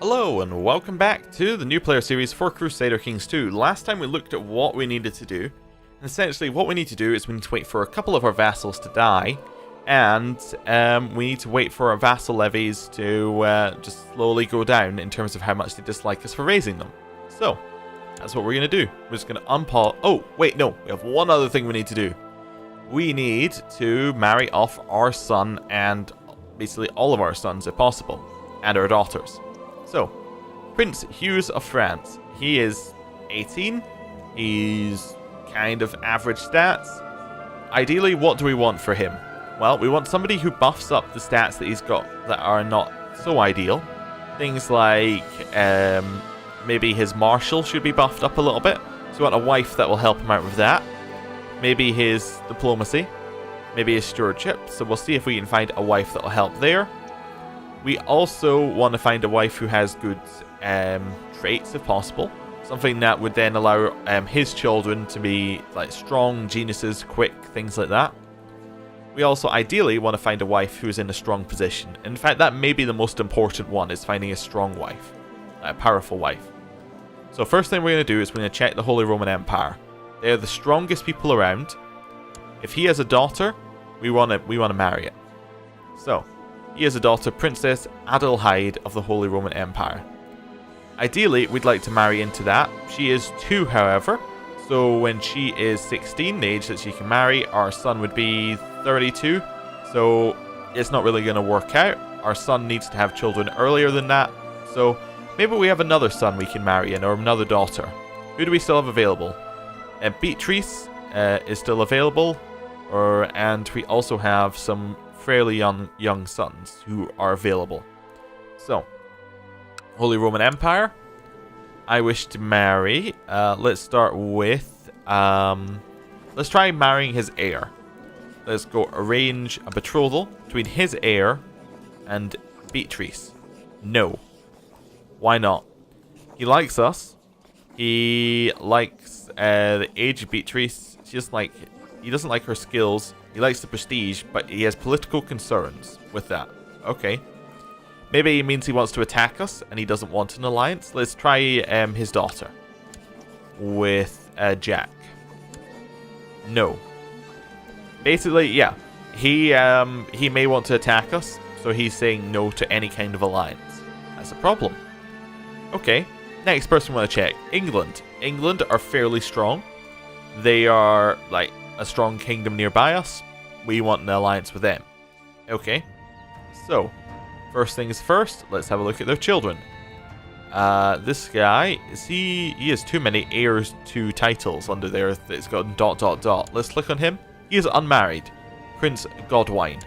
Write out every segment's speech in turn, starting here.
Hello and welcome back to the new player series for Crusader Kings 2. Last time we looked at what we needed to do, and essentially what we need to do is we need to wait for a couple of our vassals to die, and we need to wait for our vassal levies to just slowly go down in terms of how much they dislike us for raising them. So, that's what we're going to do. We're just going to unpause... Oh, wait, no, we have one other thing we need to do. We need to marry off our son and basically all of our sons if possible, and our daughters. So, Prince Hughes of France. He is 18. He's kind of average stats. Ideally, what do we want for him? Well, we want somebody who buffs up the stats that he's got that are not so ideal. Things like maybe his martial should be buffed up a little bit. So we want a wife that will help him out with that. Maybe his diplomacy. Maybe his stewardship. So we'll see if we can find a wife that will help there. We also want to find a wife who has good traits, if possible. Something that would then allow his children to be like strong, geniuses, quick, things like that. We also ideally want to find a wife who is in a strong position. In fact, that may be the most important one, is finding a strong wife. A powerful wife. So first thing we're going to do is we're going to check the Holy Roman Empire. They are the strongest people around. If he has a daughter, we want to marry it. So... he has a daughter, Princess Adelheid of the Holy Roman Empire. Ideally, we'd like to marry into that. She is 2, however. So when she is 16, the age that she can marry, our son would be 32. So it's not really going to work out. Our son needs to have children earlier than that. So maybe we have another son we can marry in, or another daughter. Who do we still have available? Beatrice is still available. And we also have some fairly young sons who are available. So, Holy Roman Empire. I wish to marry. Let's start with... let's try marrying his heir. Let's go arrange a betrothal between his heir and Beatrice. No. Why not? He likes us. He likes the age of Beatrice. He doesn't like her skills. He likes the prestige, but he has political concerns with that. Okay. Maybe it means he wants to attack us, and he doesn't want an alliance. Let's try his daughter. With Jack. No. Basically, yeah. He may want to attack us, so he's saying no to any kind of alliance. That's a problem. Okay. Next person we want to check. England. England are fairly strong. They are, like... a strong kingdom nearby us. We want an alliance with them. Okay. So, first things first, let's have a look at their children. This guy, he has too many heirs to titles under there. It's got ... Let's click on him. He is unmarried. Prince Godwine.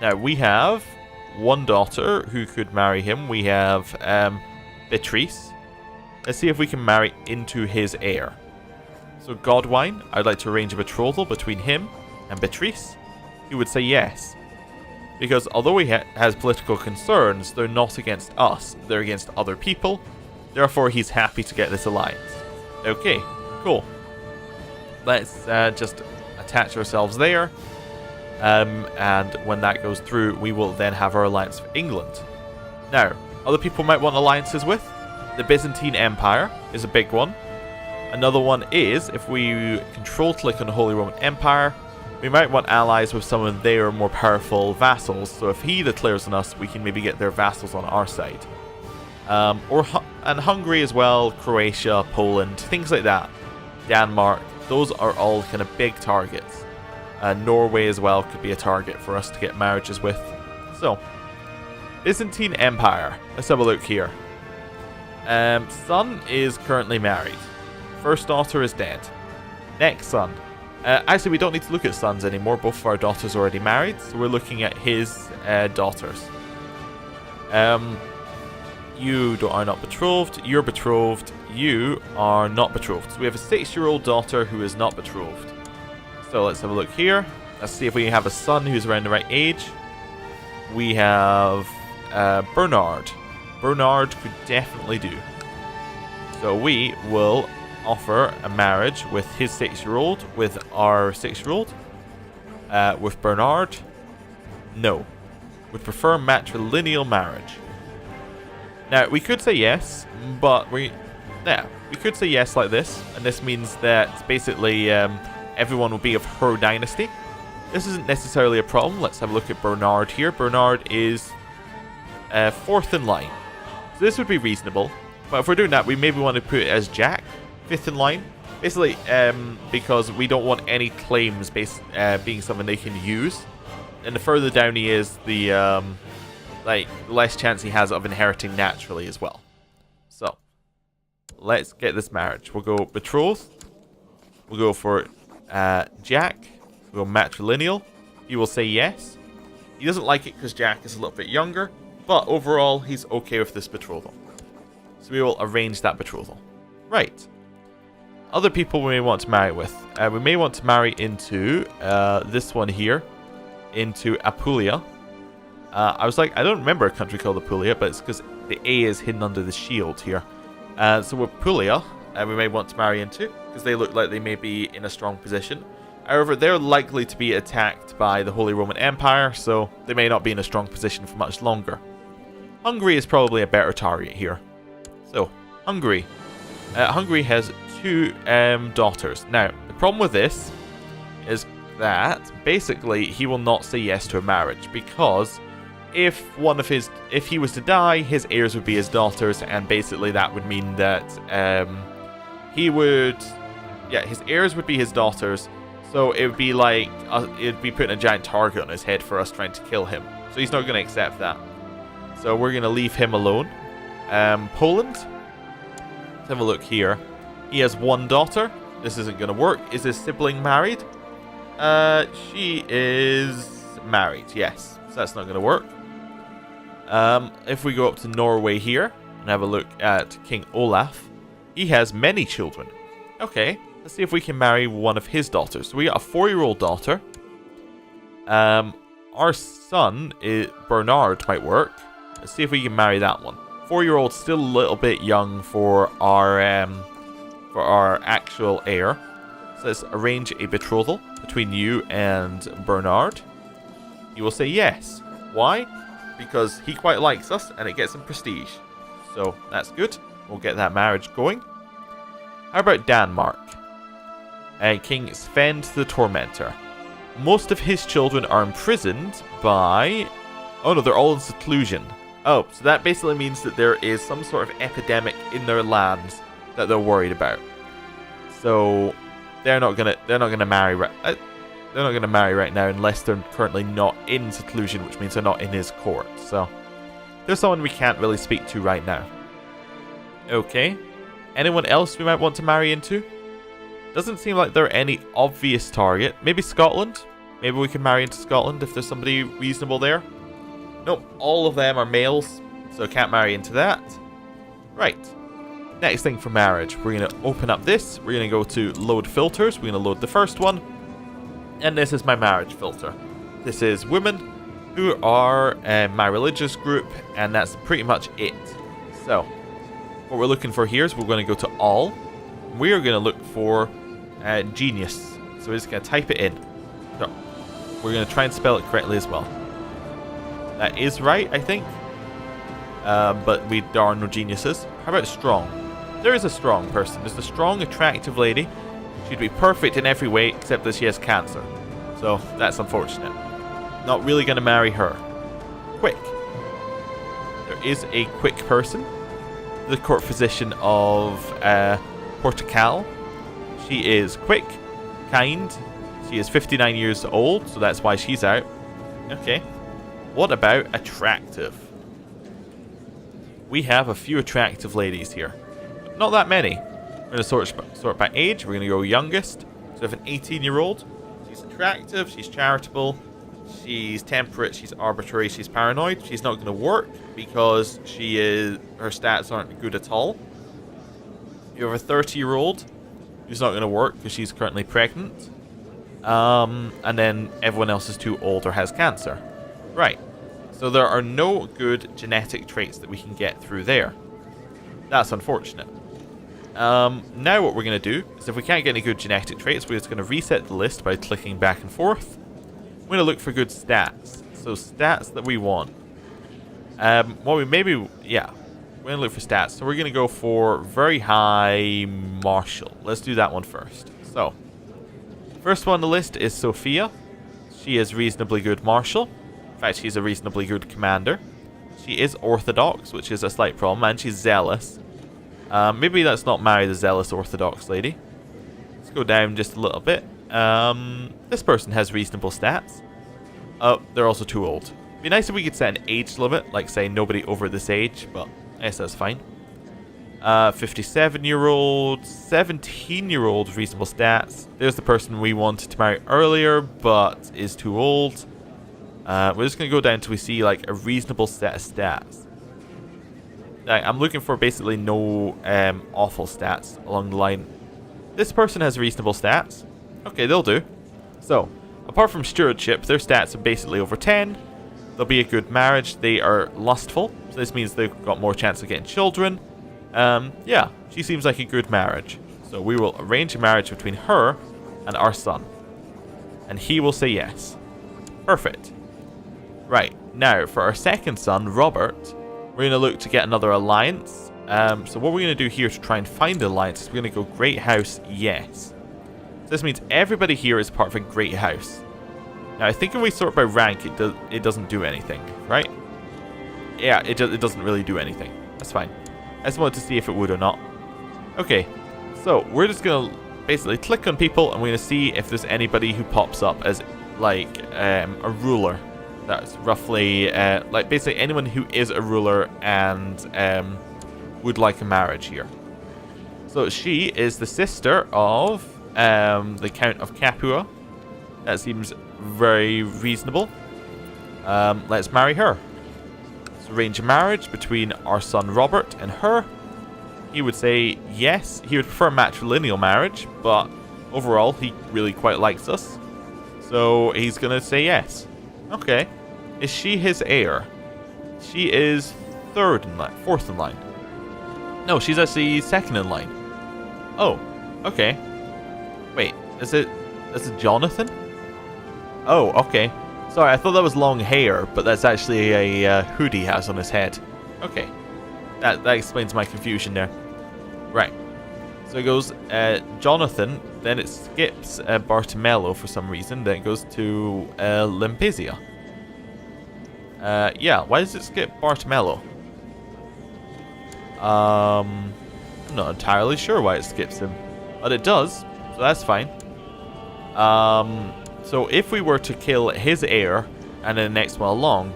Now, we have one daughter who could marry him. We have Beatrice. Let's see if we can marry into his heir. So Godwine, I'd like to arrange a betrothal between him and Beatrice. He would say yes. Because although he has political concerns, they're not against us. They're against other people. Therefore, he's happy to get this alliance. Okay, cool. Let's just attach ourselves there. And when that goes through, we will then have our alliance with England. Now, other people might want alliances with. The Byzantine Empire is a big one. Another one is, if we control-click on the Holy Roman Empire, we might want allies with some of their more powerful vassals, so if he declares on us, we can maybe get their vassals on our side. And Hungary as well, Croatia, Poland, things like that. Denmark, those are all kind of big targets. Norway as well could be a target for us to get marriages with. So, Byzantine Empire, let's have a look here. Son is currently married. First daughter is dead. Next son. Actually, we don't need to look at sons anymore. Both of our daughters are already married. So we're looking at his daughters. You are not betrothed. You're betrothed. You are not betrothed. So we have a 6-year-old daughter who is not betrothed. So let's have a look here. Let's see if we have a son who's around the right age. We have Bernard. Bernard could definitely do. So we will... offer a marriage with his 6-year-old, with our 6-year-old, with Bernard. No. Would prefer matrilineal marriage. Now, we could say yes, but we could say yes like this, and this means that basically everyone will be of her dynasty. This isn't necessarily a problem. Let's have a look at Bernard here. Bernard is 4th in line. So this would be reasonable. But if we're doing that, we maybe want to put it as Jack, 5th in line. Basically, because we don't want any claims being something they can use. And the further down he is, the less chance he has of inheriting naturally as well. So, let's get this marriage. We'll go betrothed. We'll go for Jack. We'll go matrilineal. He will say yes. He doesn't like it because Jack is a little bit younger, but overall, he's okay with this betrothal. So we will arrange that betrothal. Right. Other people we may want to marry with. We may want to marry into this one here, into Apulia. I was like, I don't remember a country called Apulia, but it's because the A is hidden under the shield here. So Apulia, we may want to marry into, because they look like they may be in a strong position. However, they're likely to be attacked by the Holy Roman Empire, so they may not be in a strong position for much longer. Hungary is probably a better target here. So, Hungary. Hungary has 2 daughters. Now, the problem with this is that basically he will not say yes to a marriage, because if he was to die, his heirs would be his daughters, and basically that would mean that his heirs would be his daughters. So it would be like it'd be putting a giant target on his head for us trying to kill him. So he's not going to accept that. So we're going to leave him alone. Poland. Let's have a look here. He has 1 daughter. This isn't going to work. Is his sibling married? She is married, yes. So that's not going to work. If we go up to Norway here and have a look at King Olaf, he has many children. Okay, let's see if we can marry one of his daughters. So we got a 4-year-old daughter. Our son, Bernard, might work. Let's see if we can marry that one. 4-year-old, still a little bit young for our actual heir. So let's arrange a betrothal between you and Bernard. He will say yes. Why? Because he quite likes us and it gets him prestige. So that's good. We'll get that marriage going. How about Denmark? King Sven the Tormentor. Most of his children are imprisoned by... Oh no, they're all in seclusion. Oh, so that basically means that there is some sort of epidemic in their lands that they're worried about. So they're not gonna marry right now unless they're currently not in seclusion, which means they're not in his court. So there's someone we can't really speak to right now. Okay. Anyone else we might want to marry into? Doesn't seem like there are any obvious target. Maybe Scotland? Maybe we can marry into Scotland if there's somebody reasonable there. Nope, all of them are males, so can't marry into that. Right. Next thing for marriage. We're going to open up this. We're going to go to load filters. We're going to load the first one. And this is my marriage filter. This is women who are my religious group, and that's pretty much it. So, what we're looking for here is we're going to go to all. We are going to look for genius. So we're just going to type it in. So, we're going to try and spell it correctly as well. That is right, I think. But there are no geniuses. How about strong? There is a strong person. There's a strong, attractive lady. She'd be perfect in every way except that she has cancer. So that's unfortunate. Not really going to marry her. Quick. There is a quick person. The court physician of Portugal. She is quick, kind. She is 59 years old, so that's why she's out. Okay. What about attractive? We have a few attractive ladies here. Not that many. We're going to sort by age. We're going to go youngest. So we have an 18-year-old. She's attractive. She's charitable. She's temperate. She's arbitrary. She's paranoid. She's not going to work because her stats aren't good at all. You have a 30-year-old who's not going to work because she's currently pregnant. And then everyone else is too old or has cancer. Right. So there are no good genetic traits that we can get through there. That's unfortunate. Now what we're going to do is if we can't get any good genetic traits, we're just going to reset the list by clicking back and forth. We're going to look for good stats. So stats that we want. We're going to look for stats. So we're going to go for very high martial. Let's do that one first. So, first one on the list is Sophia. She is reasonably good martial. In fact, she's a reasonably good commander. She is orthodox, which is a slight problem, and she's zealous. Maybe let's not marry the zealous orthodox lady. Let's go down just a little bit. This person has reasonable stats. Oh, they're also too old. It'd be nice if we could set an age limit, like say nobody over this age, but I guess that's fine. 57-year-old, 17-year-old, reasonable stats. There's the person we wanted to marry earlier, but is too old. We're just going to go down until we see like a reasonable set of stats. I'm looking for basically no awful stats along the line. This person has reasonable stats. Okay, they'll do. So, apart from stewardship, their stats are basically over 10. They'll be a good marriage. They are lustful, so this means they've got more chance of getting children. Yeah, she seems like a good marriage. So we will arrange a marriage between her and our son. And he will say yes. Perfect. Right, now for our second son, Robert, we're going to look to get another alliance. So what we're going to do here to try and find the alliance is we're going to go Great House, yes. So this means everybody here is part of a Great House. Now I think if we sort by rank, it doesn't do anything, right? Yeah, it doesn't really do anything. That's fine. I just wanted to see if it would or not. Okay, so we're just going to basically click on people and we're going to see if there's anybody who pops up as like a ruler. That's roughly like basically anyone who is a ruler and would like a marriage here. So she is the sister of the Count of Capua. That seems very reasonable. Let's marry her. Let's arrange a marriage between our son Robert and her. He would say yes. He would prefer matrilineal marriage, but overall he really quite likes us. So he's going to say yes. Okay. Is she his heir? She is third in line, fourth in line. No, she's actually second in line. Oh, okay. Wait, is it Jonathan? Oh, okay. Sorry, I thought that was long hair, but that's actually a hood he has on his head. Okay. That explains my confusion there. Right. So it goes Jonathan, then it skips Bartomelo for some reason, then it goes to Limpesia. Yeah, why does it skip Bartomelo? I'm not entirely sure why it skips him, but it does, so that's fine. So if we were to kill his heir and then the next one along,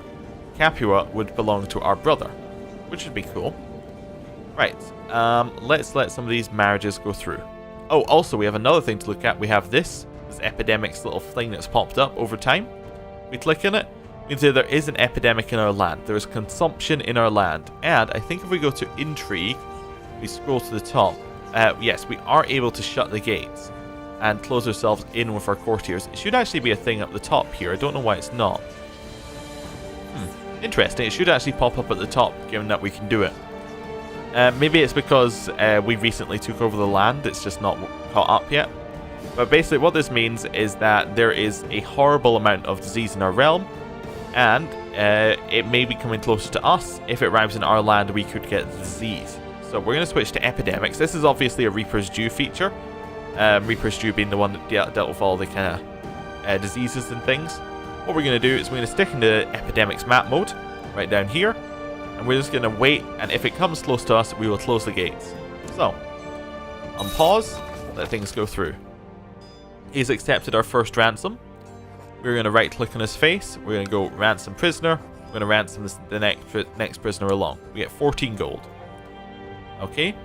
Capua would belong to our brother, which would be cool. Right, let's let some of these marriages go through. Oh, also we have another thing to look at. We have this epidemic's little thing that's popped up over time. We click on it. You can see there is an epidemic in our land. There is consumption in our land. And I think if we go to intrigue, we scroll to the top. Yes, we are able to shut the gates and close ourselves in with our courtiers. It should actually be a thing up the top here. I don't know why it's not. Interesting. It should actually pop up at the top, given that we can do it. Maybe it's because we recently took over the land. It's just not caught up yet. But basically what this means is that there is a horrible amount of disease in our realm. And it may be coming closer to us. If it arrives in our land, we could get the disease. So we're going to switch to epidemics. This is obviously a Reaper's Due feature. Reaper's Due being the one that dealt with all the kind of diseases and things. What we're going to do is we're going to stick into epidemics map mode, right down here. And we're just going to wait, and if it comes close to us, we will close the gates. So, on pause, let things go through. He's accepted our first ransom. We're going to right click on his face. We're going to go ransom prisoner. We're going to ransom the next prisoner along. We get 14 gold. Okay.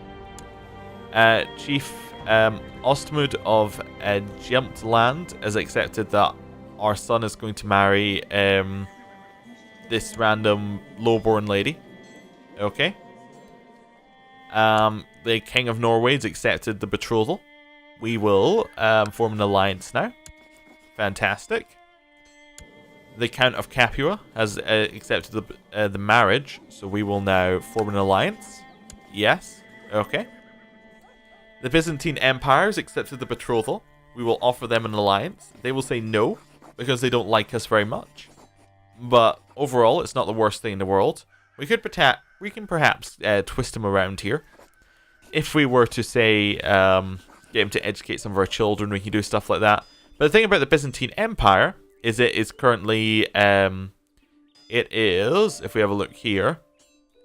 Chief Ostmund of Jumped Land has accepted that our son is going to marry this random lowborn lady. Okay. The King of Norway has accepted the betrothal. We will form an alliance now. Fantastic. The Count of Capua has accepted the marriage, so we will now form an alliance. Yes. Okay. The Byzantine Empire has accepted the betrothal. We will offer them an alliance. They will say no, because they don't like us very much. But overall, it's not the worst thing in the world. We could we can perhaps twist him around here. If we were to say, get him to educate some of our children, we can do stuff like that. But the thing about the Byzantine Empire is it is currently, it is, if we have a look here,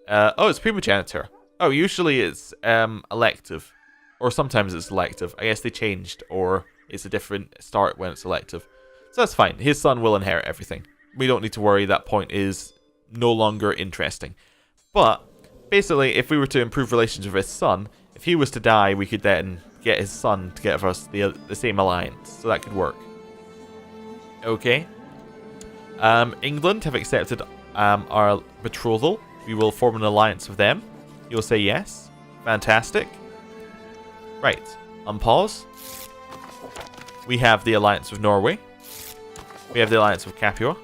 oh, it's primogeniture. Oh, usually it's elective, or sometimes it's elective. I guess they changed, or it's a different start when it's elective. So that's fine. His son will inherit everything. We don't need to worry. That point is no longer interesting. But basically, if we were to improve relations with his son, if he was to die, we could then get his son to give us the same alliance. So that could work. Okay. England have accepted our betrothal. We will form an alliance with them. You'll say yes. Fantastic. Right. Unpause. We have the alliance with Norway. We have the alliance with Capua.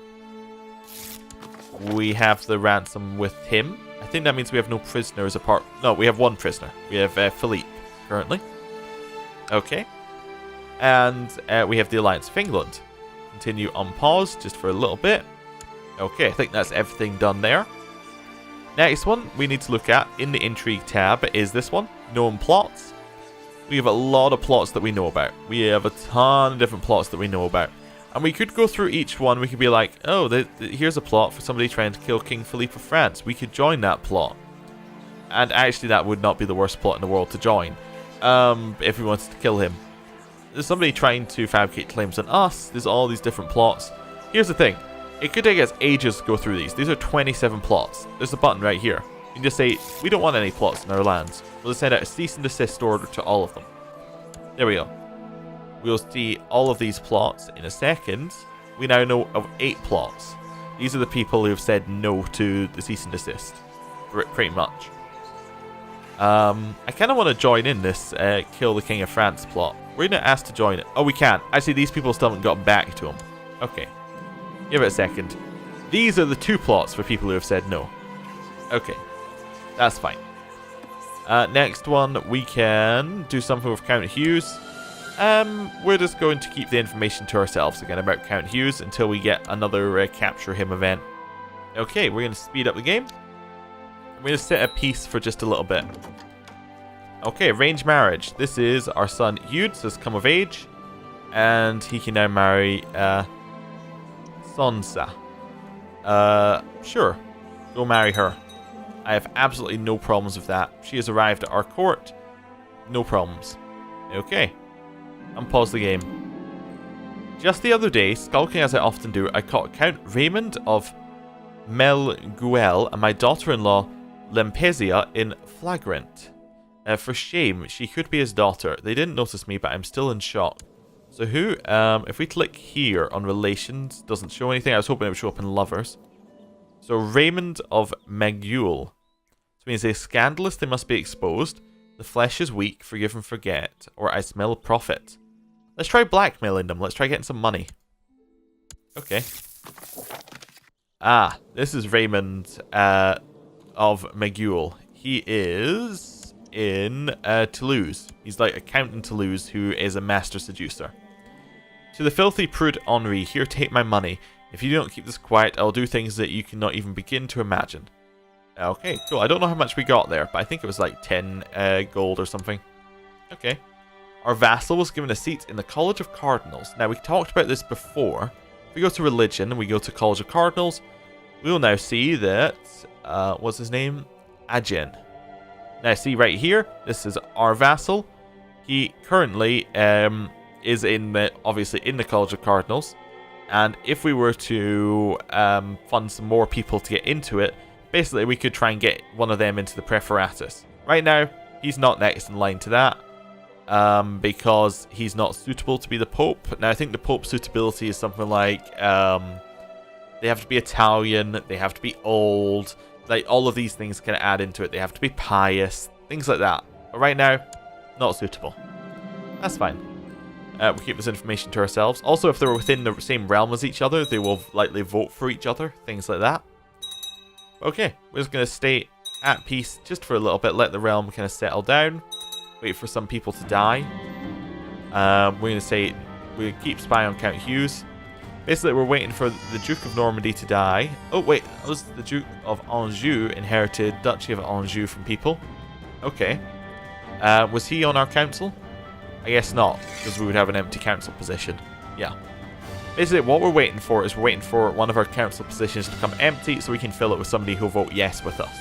We have the ransom with him. I think that means we have no prisoners apart. No, we have one prisoner. We have Philippe currently. Okay. And we have the alliance with England. Continue on pause just for a little bit. Okay, I think that's everything done there. Next one we need to look at in the intrigue tab is this one, known plots. We have a lot of plots that we know about. We have a ton of different plots that we know about. And we could go through each one. We could be like, oh, here's a plot for somebody trying to kill King Philippe of France. We could join that plot. And actually that would not be the worst plot in the world to join. If we wanted to kill him. There's somebody trying to fabricate claims on us. There's all these different plots. Here's the thing. It could take us ages to go through these. These are 27 plots. There's a button right here. You can just say, we don't want any plots in our lands. We'll just send out a cease and desist order to all of them. There we go. We'll see all of these plots in a second. We now know of 8 plots. These are the people who have said no to the cease and desist. Pretty much. I kind of want to join in this kill the King of France plot. We're going to ask to join it. Oh, we can't. Actually, these people still haven't gotten back to him. Okay. Give it a second. These are the 2 plots for people who have said no. Okay. That's fine. Next one, we can do something with Count Hughes. We're just going to keep the information to ourselves again about Count Hughes until we get another capture him event. Okay, we're going to speed up the game. We're going to set a peace for just a little bit. Okay, arranged marriage. This is our son Eudes has come of age. And he can now marry Sansa. Sure. Go marry her. I have absolutely no problems with that. She has arrived at our court. No problems. Okay. Unpause the game. Just the other day, skulking as I often do, I caught Count Raymond of Melguel and my daughter-in-law Lempesia in flagrant. For shame, she could be his daughter. They didn't notice me, but I'm still in shock. So who? If we click here on relations, doesn't show anything. I was hoping it would show up in lovers. So Raymond of Meguel. This means they're scandalous, they must be exposed. The flesh is weak, forgive and forget. Or I smell profit. Let's try blackmailing them. Let's try getting some money. Okay. Ah, this is Raymond of Meguel. He is in Toulouse. He's like a count in Toulouse who is a master seducer. To the filthy prude Henri, here take my money. If you don't keep this quiet, I'll do things that you cannot even begin to imagine. Okay, cool. I don't know how much we got there, but I think it was like 10 gold or something. Okay. Our vassal was given a seat in the College of Cardinals. Now, we talked about this before. If we go to religion and we go to College of Cardinals, we will now see that, what's his name? Agen. Now, see right here, this is our vassal. He currently is obviously in the College of Cardinals. And if we were to fund some more people to get into it, basically we could try and get one of them into the Preferatus. Right now, he's not next in line to that. Because he's not suitable to be the Pope. Now, I think the Pope's suitability is something like they have to be Italian, they have to be old, like all of these things kind of add into it. They have to be pious, things like that. But right now, not suitable. That's fine. We keep this information to ourselves. Also, if they're within the same realm as each other, they will likely vote for each other, things like that. Okay, we're just going to stay at peace just for a little bit, let the realm kind of settle down. Wait for some people to die. We're going to say we keep spying on Count Hughes. Basically, we're waiting for the Duke of Normandy to die. Oh, wait. That was the Duke of Anjou inherited Duchy of Anjou from people. Okay. Was he on our council? I guess not, because we would have an empty council position. Yeah. Basically, what we're waiting for is we're waiting for one of our council positions to become empty so we can fill it with somebody who'll vote yes with us.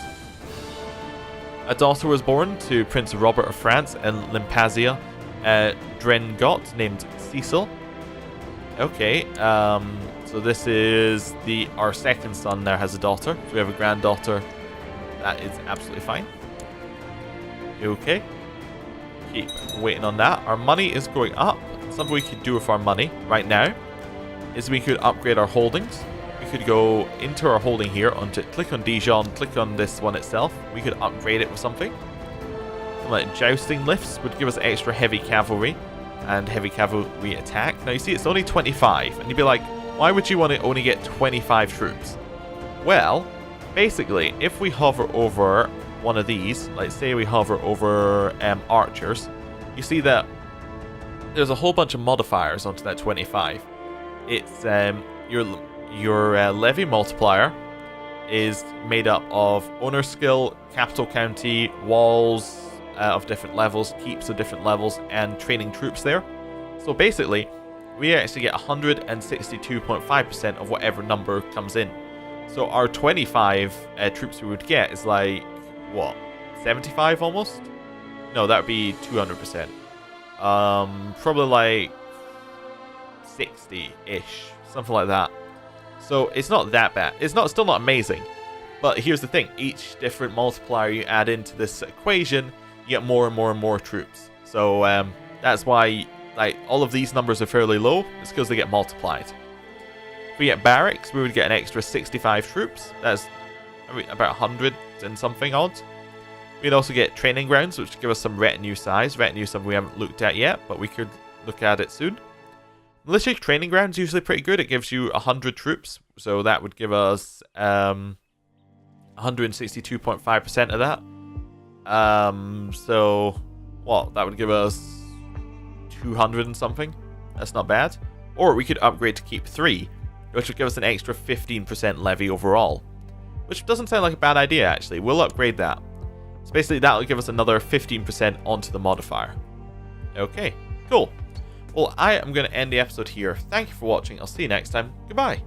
A daughter was born to Prince Robert of France and Limpazia Drengot, named Cecil. Okay, so this is our second son now has a daughter. So we have a granddaughter. That is absolutely fine. Okay. Keep waiting on that. Our money is going up. Something we could do with our money right now is we could upgrade our holdings. We could go into our holding here, click on Dijon, click on this one itself. We could upgrade it with something. Like jousting lifts would give us extra heavy cavalry and heavy cavalry attack. Now you see it's only 25, and you'd be like, why would you want to only get 25 troops? Well, basically, if we hover over one of these, like say we hover over archers, you see that there's a whole bunch of modifiers onto that 25. It's your levy multiplier is made up of owner skill, capital county, walls of different levels, keeps of different levels, and training troops there. So basically, we actually get 162.5% of whatever number comes in. So our 25 troops we would get is like, what, 75 almost? No, that would be 200%. Probably like 60-ish, something like that. So it's not that bad. It's still not amazing. But here's the thing. Each different multiplier you add into this equation, you get more and more and more troops. So that's why like all of these numbers are fairly low. It's because they get multiplied. If we get barracks, we would get an extra 65 troops. That's about 100 and something odds. We'd also get training grounds, which give us some retinue size. Retinue is something we haven't looked at yet, but we could look at it soon. Militia training grounds is usually pretty good. It gives you 100 troops, so that would give us 162.5% of that. So, well, that would give us 200 and something. That's not bad. Or we could upgrade to keep 3, which would give us an extra 15% levy overall. Which doesn't sound like a bad idea, actually. We'll upgrade that. So basically, that will give us another 15% onto the modifier. Okay, cool. Well, I am going to end the episode here. Thank you for watching. I'll see you next time. Goodbye.